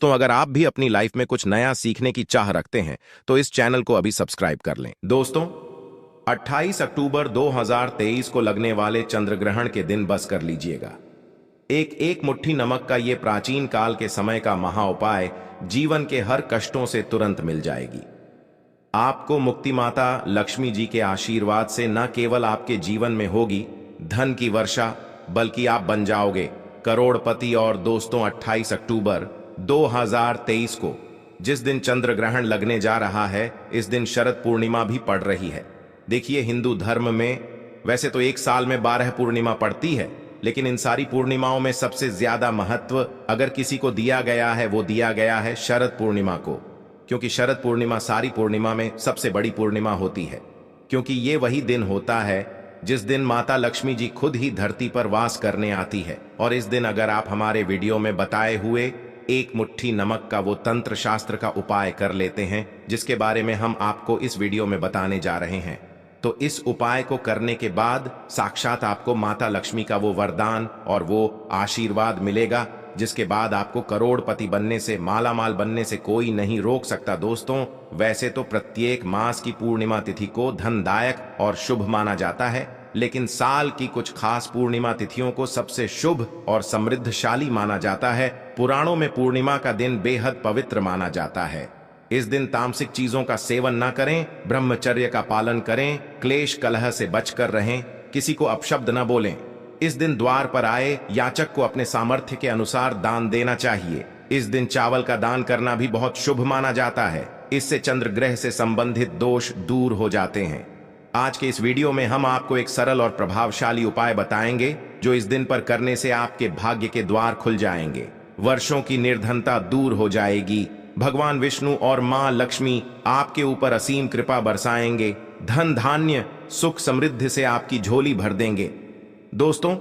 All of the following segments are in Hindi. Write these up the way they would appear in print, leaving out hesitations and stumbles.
तो अगर आप भी अपनी लाइफ में कुछ नया सीखने की चाह रखते हैं तो इस चैनल को अभी सब्सक्राइब कर लें। दोस्तों, 28 अक्टूबर 2023 को लगने वाले चंद्र ग्रहण के दिन बस कर लीजिएगा। एक एक मुट्ठी नमक का ये प्राचीन काल के समय का महा उपाय जीवन के हर कष्टों से तुरंत मिल जाएगी। आपको मुक्ति माता लक्ष्मी जी के आशीर्वाद से न केवल आपके जीवन में होगी धन की वर्षा, बल्कि आप बन जाओगे करोड़पति। और दोस्तों, 28 अक्टूबर 2023 को जिस दिन चंद्र ग्रहण लगने जा रहा है, इस दिन शरद पूर्णिमा भी पड़ रही है। देखिए, हिंदू धर्म में वैसे तो एक साल में 12 पूर्णिमा पड़ती है, लेकिन इन सारी पूर्णिमाओं में सबसे ज्यादा महत्व अगर किसी को दिया गया है वो दिया गया है शरद पूर्णिमा को, क्योंकि शरद पूर्णिमा सारी पूर्णिमा में सबसे बड़ी पूर्णिमा होती है। क्योंकि ये वही दिन होता है जिस दिन माता लक्ष्मी जी खुद ही धरती पर वास करने आती है। और इस दिन अगर आप हमारे वीडियो में बताए हुए एक मुट्ठी नमक का वो तंत्र शास्त्र का उपाय कर लेते हैं, जिसके बारे में हम आपको इस वीडियो में बताने जा रहे हैं, तो इस उपाय को करने के बाद साक्षात आपको माता लक्ष्मी का वो वरदान और वो आशीर्वाद मिलेगा, जिसके बाद आपको करोड़पति बनने से, मालामाल बनने से कोई नहीं रोक सकता। दोस्तों, वैसे तो प्रत्येक मास की पूर्णिमा तिथि को धनदायक और शुभ माना जाता है, लेकिन साल की कुछ खास पूर्णिमा तिथियों को सबसे शुभ और समृद्धशाली माना जाता है। पुराणों में पूर्णिमा का दिन बेहद पवित्र माना जाता है। इस दिन तामसिक चीजों का सेवन ना करें, ब्रह्मचर्य का पालन करें, क्लेश कलह से बचकर रहें, किसी को अपशब्द न बोलें। इस दिन द्वार पर आए याचक को अपने सामर्थ्य के अनुसार दान देना चाहिए। इस दिन चावल का दान करना भी बहुत शुभ माना जाता है। इससे चंद्र ग्रह से संबंधित दोष दूर हो जाते हैं। आज के इस वीडियो में हम आपको एक सरल और प्रभावशाली उपाय बताएंगे, जो इस दिन पर करने से आपके भाग्य के द्वार खुल जाएंगे, वर्षों की निर्धनता दूर हो जाएगी, भगवान विष्णु और मां लक्ष्मी आपके ऊपर असीम कृपा बरसाएंगे, धन धान्य सुख समृद्धि से आपकी झोली भर देंगे। दोस्तों,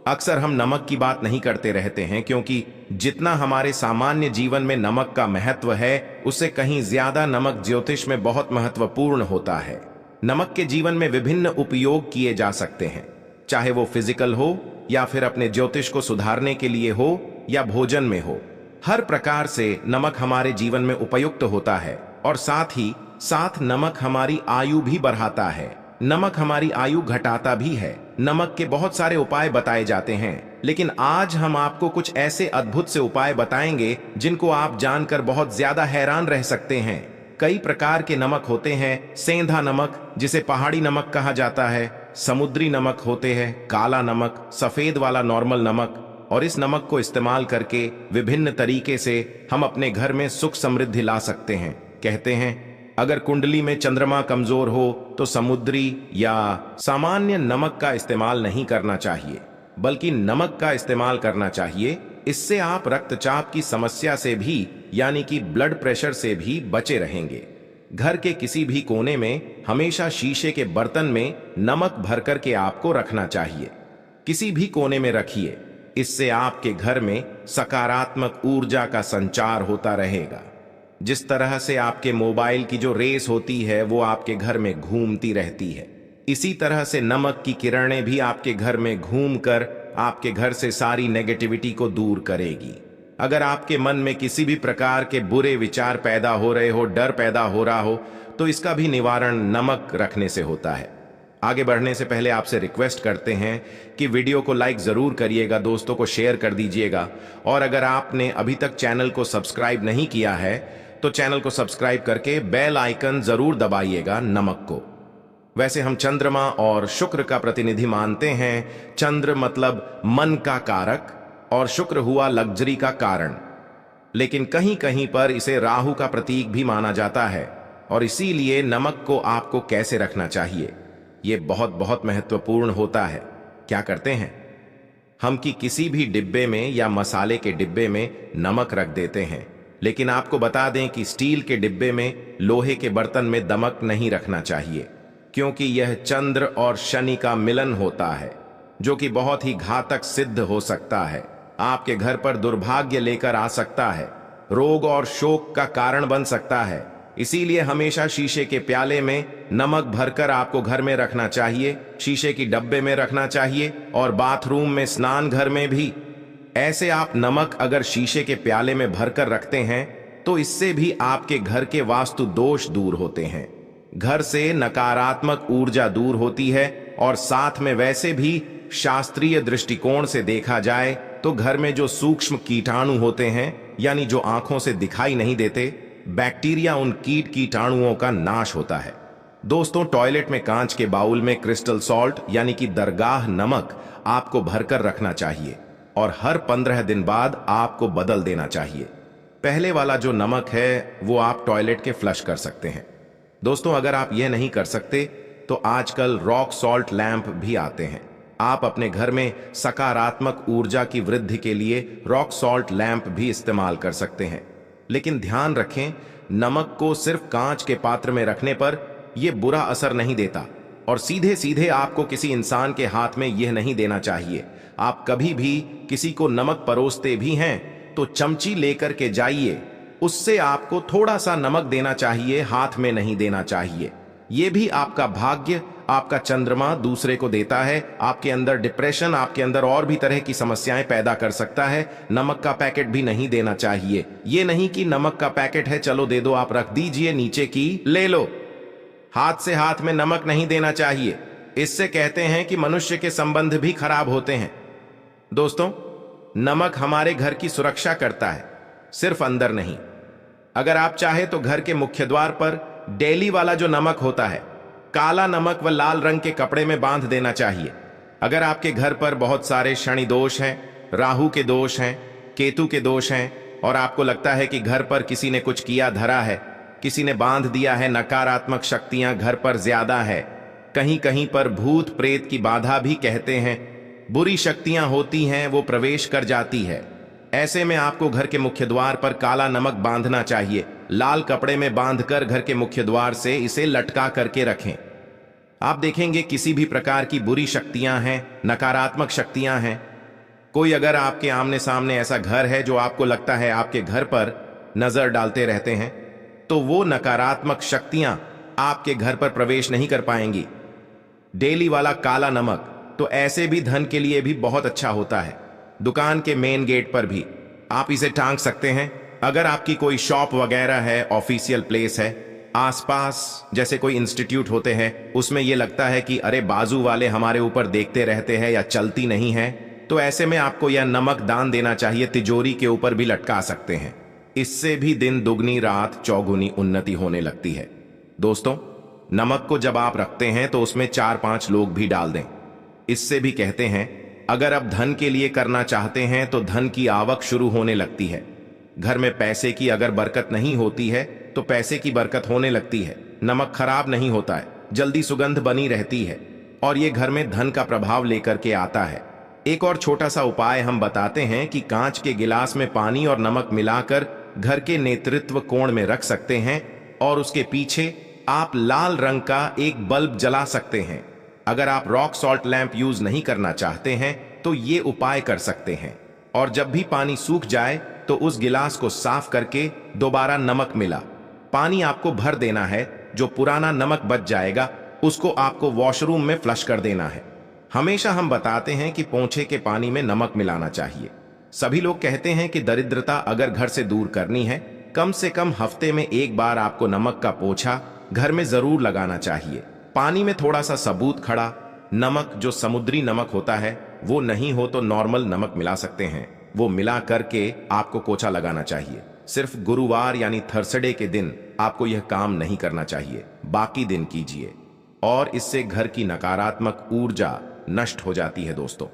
अक्सर हम नमक की बात नहीं करते रहते हैं, क्योंकि जितना हमारे सामान्य जीवन में नमक का महत्व है, उससे कहीं ज्यादा नमक ज्योतिष में बहुत महत्वपूर्ण होता है। नमक के जीवन में विभिन्न उपयोग किए जा सकते हैं, चाहे वो फिजिकल हो या फिर अपने ज्योतिष को सुधारने के लिए हो या भोजन में हो। हर प्रकार से नमक हमारे जीवन में उपयुक्त होता है। और साथ ही साथ नमक हमारी आयु भी बढ़ाता है, नमक हमारी आयु घटाता भी है। नमक के बहुत सारे उपाय बताए जाते हैं, लेकिन आज हम आपको कुछ ऐसे अद्भुत से उपाय बताएंगे जिनको आप जानकर बहुत ज्यादा हैरान रह सकते हैं। कई प्रकार के नमक होते हैं। सेंधा नमक, जिसे पहाड़ी नमक कहा जाता है, समुद्री नमक होते हैं, काला नमक, सफेद वाला नॉर्मल नमक। और इस नमक को इस्तेमाल करके विभिन्न तरीके से हम अपने घर में सुख समृद्धि ला सकते हैं। कहते हैं, अगर कुंडली में चंद्रमा कमजोर हो तो समुद्री या सामान्य नमक का इस्तेमाल नहीं करना चाहिए, बल्कि नमक का इस्तेमाल करना चाहिए। इससे आप रक्तचाप की समस्या से भी, यानी कि ब्लड प्रेशर से भी बचे रहेंगे। घर के किसी भी कोने में हमेशा शीशे के बर्तन में नमक भर करके आपको रखना चाहिए। किसी भी कोने में रखिए, इससे आपके घर में सकारात्मक ऊर्जा का संचार होता रहेगा। जिस तरह से आपके मोबाइल की जो रेस होती है वो आपके घर में घूमती रहती है, इसी तरह से नमक की किरणें भी आपके घर में घूमकर आपके घर से सारी नेगेटिविटी को दूर करेगी। अगर आपके मन में किसी भी प्रकार के बुरे विचार पैदा हो रहे हो, डर पैदा हो रहा हो, तो इसका भी निवारण नमक रखने से होता है। आगे बढ़ने से पहले आपसे रिक्वेस्ट करते हैं कि वीडियो को लाइक जरूर करिएगा, दोस्तों को शेयर कर दीजिएगा, और अगर आपने अभी तक चैनल को सब्सक्राइब नहीं किया है तो चैनल को सब्सक्राइब करके बेल आइकन जरूर दबाइएगा नमक को। वैसे हम चंद्रमा और शुक्र का प्रतिनिधि मानते हैं। चंद्र मतलब मन का कारक और शुक्र हुआ लग्जरी का कारण, लेकिन कहीं कहीं पर इसे राहु का प्रतीक भी माना जाता है। और इसीलिए नमक को आपको कैसे रखना चाहिए, ये बहुत बहुत महत्वपूर्ण होता है। क्या करते हैं हम कि किसी भी डिब्बे में या मसाले के डिब्बे में नमक रख देते हैं, लेकिन आपको बता दें कि स्टील के डिब्बे में, लोहे के बर्तन में नमक नहीं रखना चाहिए, क्योंकि यह चंद्र और शनि का मिलन होता है, जो कि बहुत ही घातक सिद्ध हो सकता है। आपके घर पर दुर्भाग्य लेकर आ सकता है, रोग और शोक का कारण बन सकता है। इसीलिए हमेशा शीशे के प्याले में नमक भरकर आपको घर में रखना चाहिए, शीशे की डब्बे में रखना चाहिए, और बाथरूम में, स्नान घर में भी। ऐसे आप नमक अगर शीशे के प्याले में भरकर रखते हैं तो इससे भी आपके घर के वास्तु दोष दूर होते हैं, घर से नकारात्मक ऊर्जा दूर होती है। और साथ में वैसे भी शास्त्रीय दृष्टिकोण से देखा जाए तो घर में जो सूक्ष्म कीटाणु होते हैं, यानी जो आंखों से दिखाई नहीं देते बैक्टीरिया, उन कीटाणुओं का नाश होता है। दोस्तों, टॉयलेट में कांच के बाउल में क्रिस्टल सॉल्ट यानी कि दरगाह नमक आपको भरकर रखना चाहिए और हर 15 दिन बाद आपको बदल देना चाहिए। पहले वाला जो नमक है वो आप टॉयलेट के फ्लश कर सकते हैं। दोस्तों, अगर आप यह नहीं कर सकते तो आजकल रॉक सॉल्ट लैंप भी आते हैं। आप अपने घर में सकारात्मक ऊर्जा की वृद्धि के लिए रॉक सॉल्ट लैंप भी इस्तेमाल कर सकते हैं। लेकिन ध्यान रखें, नमक को सिर्फ कांच के पात्र में रखने पर यह बुरा असर नहीं देता और सीधे सीधे आपको किसी इंसान के हाथ में यह नहीं देना चाहिए। आप कभी भी किसी को नमक परोसते भी हैं तो चमची लेकर के जाइए, उससे आपको थोड़ा सा नमक देना चाहिए, हाथ में नहीं देना चाहिए। यह भी आपका भाग्य, आपका चंद्रमा दूसरे को देता है। आपके अंदर डिप्रेशन, आपके अंदर और भी तरह की समस्याएं पैदा कर सकता है। नमक का पैकेट भी नहीं देना चाहिए। यह नहीं कि नमक का पैकेट है चलो दे दो, आप रख दीजिए नीचे की ले लो। हाथ से हाथ में नमक नहीं देना चाहिए, इससे कहते हैं कि मनुष्य के संबंध भी खराब होते हैं। दोस्तों, नमक हमारे घर की सुरक्षा करता है, सिर्फ अंदर नहीं। अगर आप चाहे तो घर के मुख्य द्वार पर डेली वाला जो नमक होता है, काला नमक व लाल रंग के कपड़े में बांध देना चाहिए। अगर आपके घर पर बहुत सारे शनि दोष हैं, राहु के दोष हैं, केतु के दोष हैं और आपको लगता है कि घर पर किसी ने कुछ किया धरा है, किसी ने बांध दिया है, नकारात्मक शक्तियां घर पर ज्यादा है, कहीं कहीं पर भूत प्रेत की बाधा भी कहते हैं, बुरी शक्तियां होती हैं, वो प्रवेश कर जाती है, ऐसे में आपको घर के मुख्य द्वार पर काला नमक बांधना चाहिए। लाल कपड़े में बांधकर घर के मुख्य द्वार से इसे लटका करके रखें। आप देखेंगे किसी भी प्रकार की बुरी शक्तियां हैं, नकारात्मक शक्तियां हैं, कोई अगर आपके आमने सामने ऐसा घर है जो आपको लगता है आपके घर पर नजर डालते रहते हैं, तो वो नकारात्मक शक्तियां आपके घर पर प्रवेश नहीं कर पाएंगी। डेली वाला काला नमक तो ऐसे भी धन के लिए भी बहुत अच्छा होता है। दुकान के मेन गेट पर भी आप इसे टांग सकते हैं। अगर आपकी कोई शॉप वगैरह है, ऑफिशियल प्लेस है, आसपास जैसे कोई इंस्टीट्यूट होते हैं, उसमें यह लगता है कि अरे बाजू वाले हमारे ऊपर देखते रहते हैं या चलती नहीं है, तो ऐसे में आपको यह नमक दान देना चाहिए। तिजोरी के ऊपर भी लटका सकते हैं, इससे भी दिन दुगनी रात चौगुनी उन्नति होने लगती है। दोस्तों, नमक को जब आप रखते हैं तो उसमें 4-5 लोग भी डाल दें। इससे भी कहते हैं अगर आप धन के लिए करना चाहते हैं तो धन की आवक शुरू होने लगती है। घर में पैसे की अगर बरकत नहीं होती है तो पैसे की बरकत होने लगती है। नमक खराब नहीं होता है, जल्दी सुगंध बनी रहती है और ये घर में धन का प्रभाव लेकर के आता है। एक और छोटा सा उपाय हम बताते हैं कि कांच के गिलास में पानी और नमक मिलाकर घर के नेतृत्व कोण में रख सकते हैं और उसके पीछे आप लाल रंग का एक बल्ब जला सकते हैं। अगर आप रॉक सॉल्ट लैंप यूज नहीं करना चाहते हैं तो ये उपाय कर सकते हैं। और जब भी पानी सूख जाए तो उस गिलास को साफ करके दोबारा नमक मिला पानी आपको भर देना है। जो पुराना नमक बच जाएगा उसको आपको वॉशरूम में फ्लश कर देना है। हमेशा हम बताते हैं कि पोंछे के पानी में नमक मिलाना चाहिए। सभी लोग कहते हैं कि दरिद्रता अगर घर से दूर करनी है, कम से कम हफ्ते में एक बार आपको नमक का पोछा घर में जरूर लगाना चाहिए। पानी में थोड़ा सा सबूत खड़ा नमक, जो समुद्री नमक होता है, वो नहीं हो तो नॉर्मल नमक मिला सकते हैं, वो मिला करके आपको पोछा लगाना चाहिए। सिर्फ गुरुवार यानी थर्सडे के दिन आपको यह काम नहीं करना चाहिए, बाकी दिन कीजिए और इससे घर की नकारात्मक ऊर्जा नष्ट हो जाती है। दोस्तों,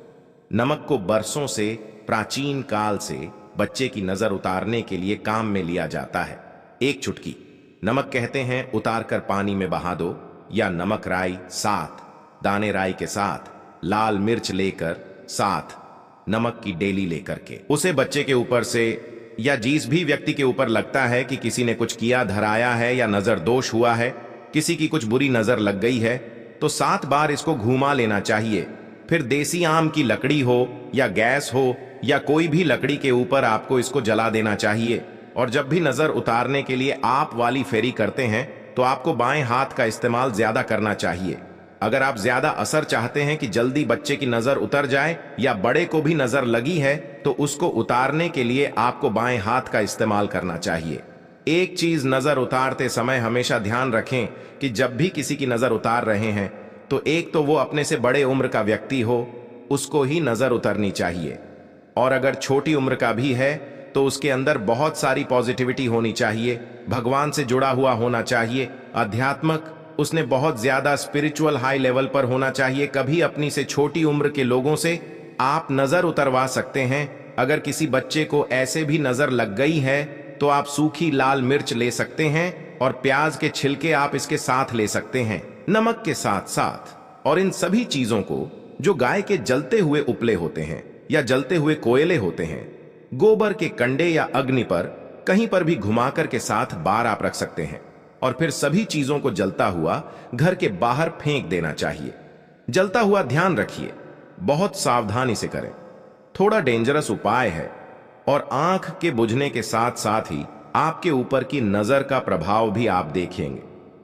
नमक को बरसों से, प्राचीन काल से बच्चे की नजर उतारने के लिए काम में लिया जाता है। एक चुटकी नमक कहते हैं उतार कर पानी में बहा दो, या नमक राई साथ, दाने राई के साथ लाल मिर्च लेकर साथ नमक की डेली लेकर के उसे बच्चे के ऊपर से या जिस भी व्यक्ति के ऊपर लगता है कि किसी ने कुछ किया धराया है या नजर दोष हुआ है, किसी की कुछ बुरी नजर लग गई है, तो 7 बार इसको घुमा लेना चाहिए। फिर देसी आम की लकड़ी हो या गैस हो या कोई भी लकड़ी के ऊपर आपको इसको जला देना चाहिए। और जब भी नजर उतारने के लिए आप वाली फेरी करते हैं तो आपको बाएं हाथ का इस्तेमाल ज्यादा करना चाहिए। अगर आप ज्यादा असर चाहते हैं कि जल्दी बच्चे की नजर उतर जाए या बड़े को भी नजर लगी है, तो उसको उतारने के लिए आपको बाएं हाथ का इस्तेमाल करना चाहिए। एक चीज नजर उतारते समय हमेशा ध्यान रखें कि जब भी किसी की नजर उतार रहे हैं तो एक तो वो अपने से बड़े उम्र का व्यक्ति हो, उसको ही नजर उतरनी चाहिए। और अगर छोटी उम्र का भी है तो उसके अंदर बहुत सारी पॉजिटिविटी होनी चाहिए, भगवान से जुड़ा हुआ होना चाहिए, अध्यात्मक, उसने बहुत ज्यादा स्पिरिचुअल हाई लेवल पर होना चाहिए। कभी अपनी से छोटी उम्र के लोगों से आप नजर उतरवा सकते हैं। अगर किसी बच्चे को ऐसे भी नजर लग गई है तो आप सूखी लाल मिर्च ले सकते हैं और प्याज के छिलके आप इसके साथ ले सकते हैं, नमक के साथ साथ। और इन सभी चीजों को, जो गाय के जलते हुए उपले होते हैं या जलते हुए कोयले होते हैं, गोबर के कंडे या अग्नि पर कहीं पर भी घुमाकर के साथ बार आप रख सकते हैं और फिर सभी चीजों को जलता हुआ घर के बाहर फेंक देना चाहिए। जलता हुआ ध्यान रखिए, बहुत सावधानी से करें, थोड़ा डेंजरस उपाय है और आंख के बुझने के साथ साथ ही आपके ऊपर की नजर का प्रभाव भी आप देखेंगे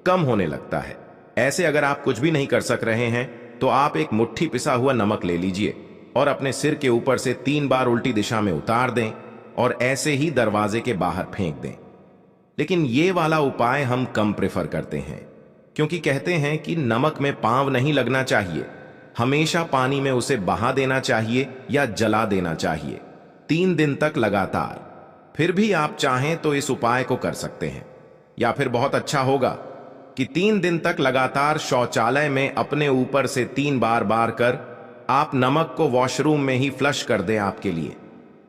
कम होने लगता है। ऐसे अगर आप कुछ भी नहीं कर सक रहे हैं तो आप एक मुट्ठी पिसा हुआ नमक ले लीजिए और अपने सिर के ऊपर से 3 बार उल्टी दिशा में उतार दें और ऐसे ही दरवाजे के बाहर फेंक दें। लेकिन ये वाला उपाय हम कम प्रेफर करते हैं, क्योंकि कहते हैं कि नमक में पांव नहीं लगना चाहिए, हमेशा पानी में उसे बहा देना चाहिए या जला देना चाहिए 3 दिन तक लगातार। फिर भी आप चाहें तो इस उपाय को कर सकते हैं, या फिर बहुत अच्छा होगा कि 3 दिन तक लगातार शौचालय में अपने ऊपर से 3 बार बार कर आप नमक को वॉशरूम में ही फ्लश कर दें। आपके लिए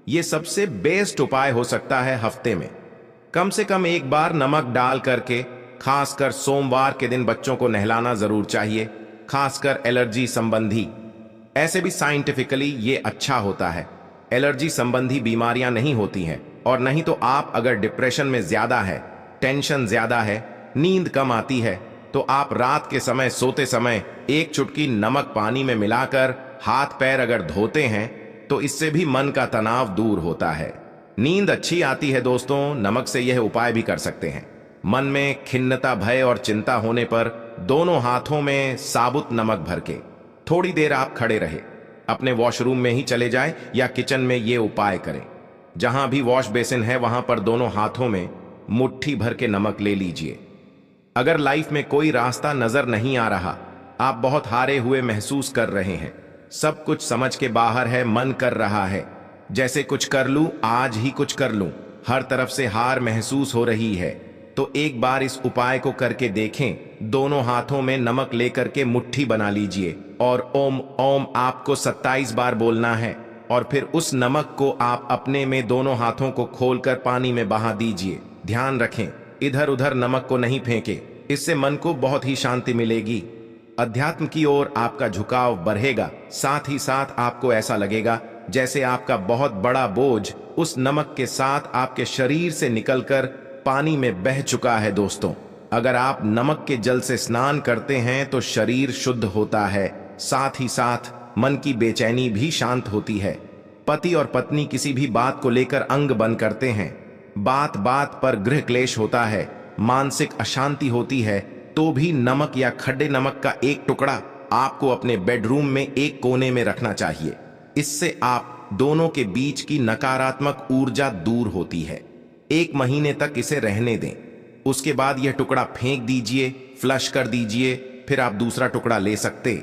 यह सबसे बेस्ट उपाय हो सकता है। हफ्ते में कम से कम 1 बार नमक डाल करके, खासकर सोमवार के दिन बच्चों को नहलाना जरूर चाहिए, खासकर एलर्जी संबंधी। ऐसे भी साइंटिफिकली ये अच्छा होता है, एलर्जी संबंधी बीमारियां नहीं होती हैं। और नहीं तो आप अगर डिप्रेशन में ज्यादा है, टेंशन ज्यादा है, नींद कम आती है, तो आप रात के समय सोते समय 1 चुटकी नमक पानी में मिलाकर हाथ पैर अगर धोते हैं तो इससे भी मन का तनाव दूर होता है, नींद अच्छी आती है। दोस्तों, नमक से यह उपाय भी कर सकते हैं। मन में खिन्नता, भय और चिंता होने पर दोनों हाथों में साबुत नमक भर के थोड़ी देर आप खड़े रहे, अपने वॉशरूम में ही चले जाएं या किचन में ये उपाय करें। जहां भी वॉश बेसिन है वहां पर दोनों हाथों में मुट्ठी भर के नमक ले लीजिए। अगर लाइफ में कोई रास्ता नजर नहीं आ रहा, आप बहुत हारे हुए महसूस कर रहे हैं, सब कुछ समझ के बाहर है, मन कर रहा है जैसे कुछ कर लूं, आज ही कुछ कर लूं, हर तरफ से हार महसूस हो रही है, तो एक बार इस उपाय को करके देखें। दोनों हाथों में नमक लेकर के मुट्ठी बना लीजिए और ओम ओम आपको 27 बार बोलना है और फिर उस नमक को आप अपने में दोनों हाथों को खोलकर पानी में बहा दीजिए। ध्यान रखें, इधर उधर नमक को नहीं फेंके, इससे मन को बहुत ही शांति मिलेगी, अध्यात्म की ओर आपका झुकाव बढ़ेगा। साथ ही साथ आपको ऐसा लगेगा जैसे आपका बहुत बड़ा बोझ उस नमक के साथ आपके शरीर से निकलकर पानी में बह चुका है। दोस्तों, अगर आप नमक के जल से स्नान करते हैं तो शरीर शुद्ध होता है, साथ ही साथ मन की बेचैनी भी शांत होती है। पति और पत्नी किसी भी बात को लेकर अंग बंद करते हैं, बात बात पर गृह क्लेश होता है, मानसिक अशांति होती है, तो भी नमक या खड्डे नमक का एक टुकड़ा आपको अपने बेडरूम में एक कोने में रखना चाहिए। इससे आप दोनों के बीच की नकारात्मक ऊर्जा दूर होती है। 1 महीने तक इसे रहने दें, उसके बाद यह टुकड़ा फेंक दीजिए, फ्लश कर दीजिए, फिर आप दूसरा टुकड़ा ले सकते